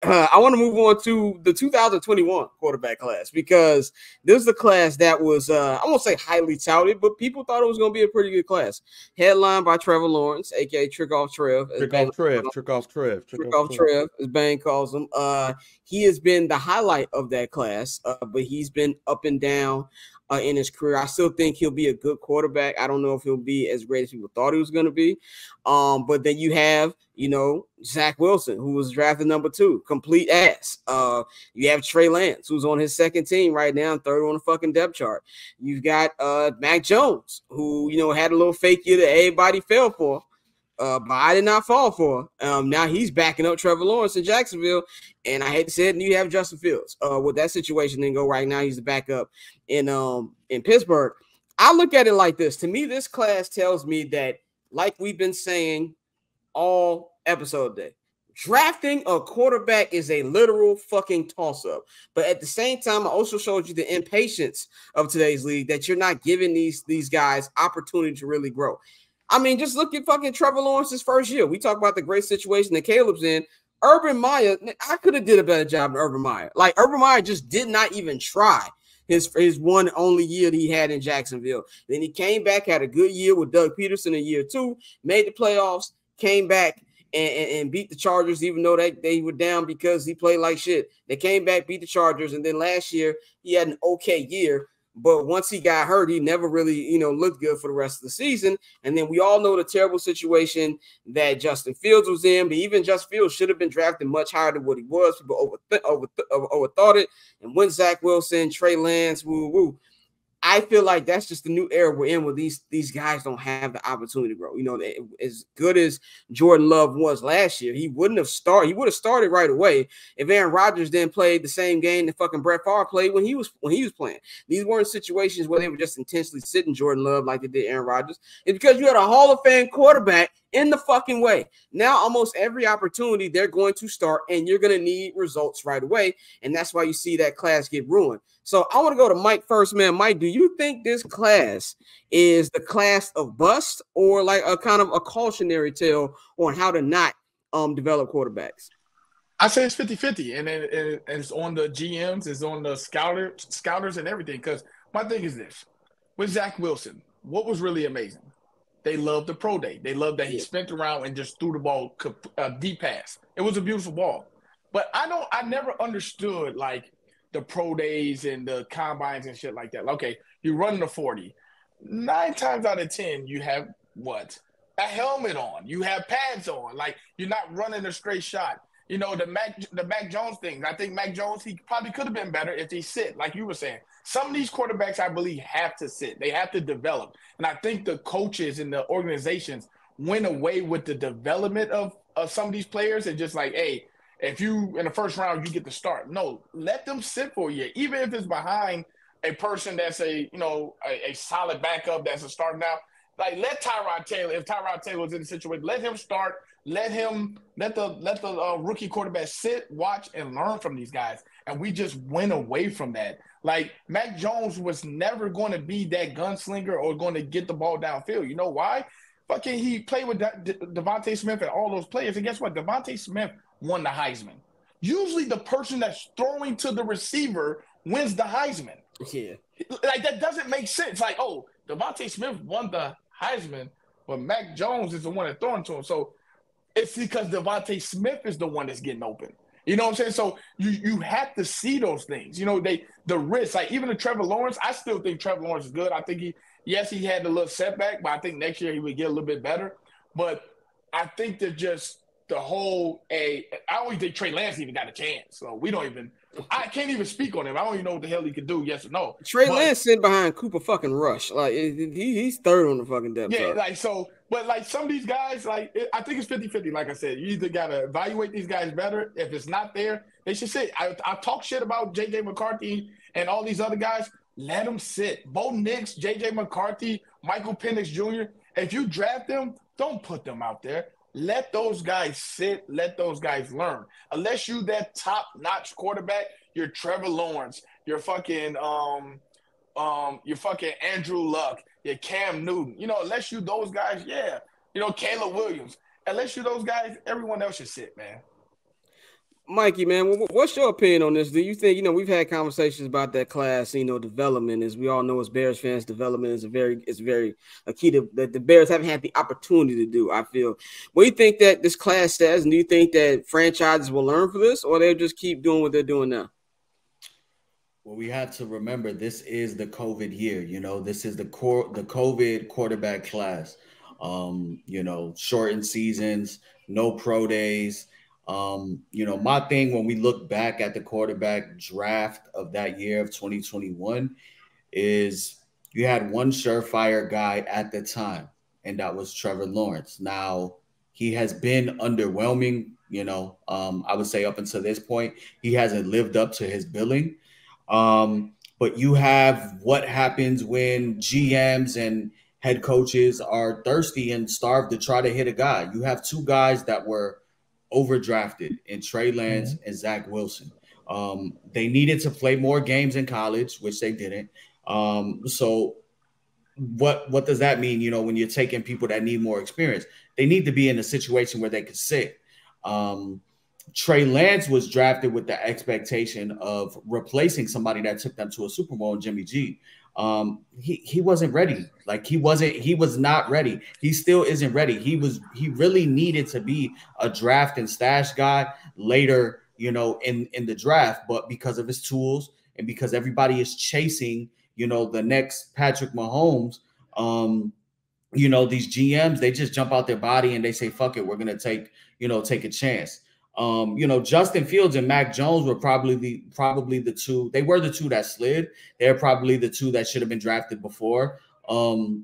I want to move on to the 2021 quarterback class because this is a class that was, I won't say highly touted, but people thought it was going to be a pretty good class. Headlined by Trevor Lawrence, aka Trickoff Trev, as Bane calls him. He has been the highlight of that class, but he's been up and down in his career. I still think he'll be a good quarterback. I don't know if he'll be as great as people thought he was going to be. But then you have, Zach Wilson, who was drafted number 2, complete ass. You have Trey Lance, who's on his second team right now, third on the fucking depth chart. You've got Mac Jones, who, had a little fake year that everybody fell for. But I did not fall for. Now he's backing up Trevor Lawrence in Jacksonville, and I hate to say it, and you have Justin Fields. With that situation then go right now, he's the backup in Pittsburgh. I look at it like this. To me, this class tells me that, like we've been saying all episode day, drafting a quarterback is a literal fucking toss-up. But at the same time, I also showed you the impatience of today's league that you're not giving these guys opportunity to really grow. I mean, just look at fucking Trevor Lawrence's first year. We talk about the great situation that Caleb's in. Urban Meyer, I could have did a better job than Urban Meyer. Like, Urban Meyer just did not even try his one only year that he had in Jacksonville. Then he came back, had a good year with Doug Peterson in year 2, made the playoffs, came back and beat the Chargers, even though they were down because he played like shit. They came back, beat the Chargers, and then last year he had an okay year. But once he got hurt, he never really, looked good for the rest of the season. And then we all know the terrible situation that Justin Fields was in. But even Justin Fields should have been drafted much higher than what he was. People overthought it. And when Zach Wilson, Trey Lance, I feel like that's just the new era we're in where these guys don't have the opportunity to grow. As good as Jordan Love was last year, he wouldn't have started. He would have started right away if Aaron Rodgers then played the same game that fucking Brett Favre played when he was playing. These weren't situations where they were just intentionally sitting Jordan Love like they did Aaron Rodgers. It's because you had a Hall of Fame quarterback in the fucking way. Now, almost every opportunity they're going to start, and you're going to need results right away. And that's why you see that class get ruined. So I want to go to Mike first, man. Mike, do you think this class is the class of bust or like a kind of a cautionary tale on how to not develop quarterbacks? I say it's 50-50, and it's on the GMs, it's on the scouters and everything. Because my thing is this. With Zach Wilson, what was really amazing? They loved the pro day. They loved that he spent around and just threw the ball deep pass. It was a beautiful ball. But I never understood, like, the pro days and the combines and shit like that. Okay, you run the 40. 9 times out of 10, you have what? A helmet on. You have pads on. Like, you're not running a straight shot. The Mac Jones thing. I think Mac Jones, he probably could have been better if he sit, like you were saying. Some of these quarterbacks, I believe, have to sit. They have to develop. And I think the coaches and the organizations went away with the development of some of these players and just like, hey, if you in the first round you get to start. No, let them sit for a year, even if it's behind a person that's a solid backup that's a starter now. Like, let Tyrod Taylor, if Tyrod Taylor was in the situation, let him start. Let the rookie quarterback sit, watch, and learn from these guys. And we just went away from that. Like, Mac Jones was never going to be that gunslinger or going to get the ball downfield. You know why? Fucking he played with Devontae Smith and all those players. And guess what? Devontae Smith won the Heisman. Usually the person that's throwing to the receiver wins the Heisman. Yeah. Like, that doesn't make sense. Like, oh, Devontae Smith won the Heisman, but Mac Jones is the one that's throwing to him. So it's because Devontae Smith is the one that's getting open. You know what I'm saying? So you have to see those things. The risk. Like, even the Trevor Lawrence, I still think Trevor Lawrence is good. I think he had a little setback, but I think next year he would get a little bit better. But I think that just the whole I don't think Trey Lance even got a chance. So I can't even speak on him. I don't even know what the hell he could do, yes or no. Trey Lance sitting behind Cooper fucking Rush. Like, he's third on the fucking depth chart. Yeah, like, so, but like some of these guys, like, I think it's 50-50. Like I said, you either got to evaluate these guys better. If it's not there, they should sit. I talk shit about J.J. McCarthy and all these other guys. Let them sit. Bo Nix, J.J. McCarthy, Michael Penix Jr., if you draft them, don't put them out there. Let those guys sit. Let those guys learn. Unless you that top-notch quarterback, you're Trevor Lawrence, you're fucking Andrew Luck, you're Cam Newton. Unless you those guys, yeah. Caleb Williams. Unless you those guys, everyone else should sit, man. Mikey, man, what's your opinion on this? Do you think, we've had conversations about that class, development, as we all know as Bears fans, development is very a key to that the Bears haven't had the opportunity to do, I feel. What do you think that this class says? And do you think that franchises will learn from this, or they'll just keep doing what they're doing now? Well, we have to remember this is the COVID year. This is the COVID quarterback class. Shortened seasons, no pro days. My thing when we look back at the quarterback draft of that year of 2021 is you had one surefire guy at the time, and that was Trevor Lawrence. Now, he has been underwhelming, I would say up until this point. He hasn't lived up to his billing. But you have what happens when GMs and head coaches are thirsty and starved to try to hit a guy. You have two guys that were overdrafted in Trey Lance and Zach Wilson. They needed to play more games in college, which they didn't. So what does that mean? When you're taking people that need more experience, they need to be in a situation where they could sit. Trey Lance was drafted with the expectation of replacing somebody that took them to a Super Bowl, Jimmy G. He wasn't ready. He was not ready. He still isn't ready. He really needed to be a draft and stash guy later, in the draft, but because of his tools and because everybody is chasing, the next Patrick Mahomes, these GMs, they just jump out their body and they say, fuck it, we're going to take a chance. Justin Fields and Mac Jones were probably the two. They were the two that slid. They're probably the two that should have been drafted before Trey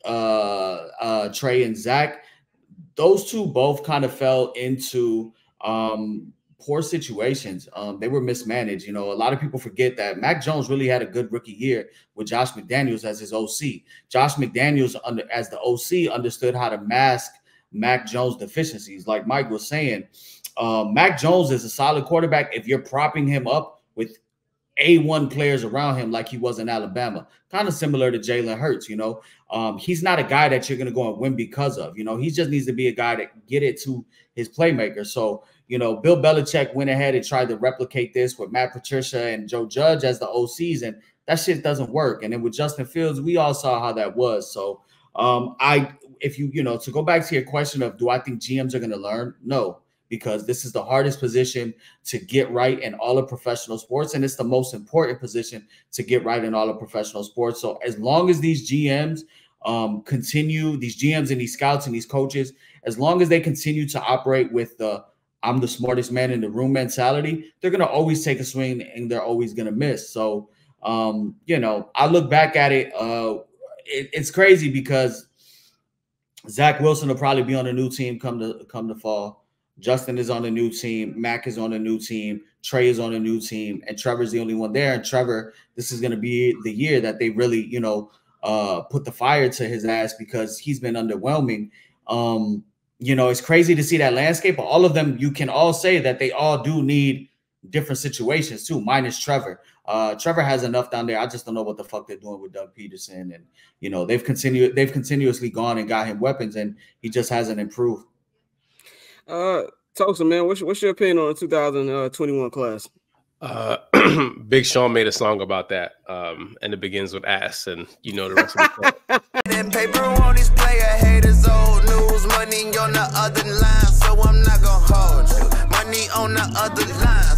and Zach. Those two both kind of fell into poor situations. They were mismanaged. A lot of people forget that Mac Jones really had a good rookie year with Josh McDaniels as his OC. Josh McDaniels as the OC understood how to mask Mac Jones' deficiencies. Like Mike was saying, Mac Jones is a solid quarterback if you're propping him up with A1 players around him like he was in Alabama. Kind of similar to Jalen Hurts, He's not a guy that you're going to go and win because of. He just needs to be a guy that get it to his playmaker. So, Bill Belichick went ahead and tried to replicate this with Matt Patricia and Joe Judge as the OCs, and that shit doesn't work. And then with Justin Fields, we all saw how that was. So, to go back to your question of do I think GMs are going to learn? No. Because this is the hardest position to get right in all of professional sports. And it's the most important position to get right in all of professional sports. So as long as these GMs continue, these GMs and these scouts and these coaches, as long as they continue to operate with the I'm the smartest man in the room mentality, they're going to always take a swing and they're always going to miss. So, I look back at it. It's crazy because Zach Wilson will probably be on a new team come to fall. Justin is on a new team. Mac is on a new team. Trey is on a new team. And Trevor's the only one there. And Trevor, this is going to be the year that they really, put the fire to his ass because he's been underwhelming. It's crazy to see that landscape. But all of them, you can all say that they all do need different situations too, minus Trevor. Trevor has enough down there. I just don't know what the fuck they're doing with Doug Peterson. And, they've continuously gone and got him weapons, and he just hasn't improved. Tosa, man, what's your opinion on the 2021 class? Big Sean made a song about that, and it begins with ass, and the rest of the song. Paper on these player haters, old news, money on the other line, so I'm not gonna hold you. Money on the other line.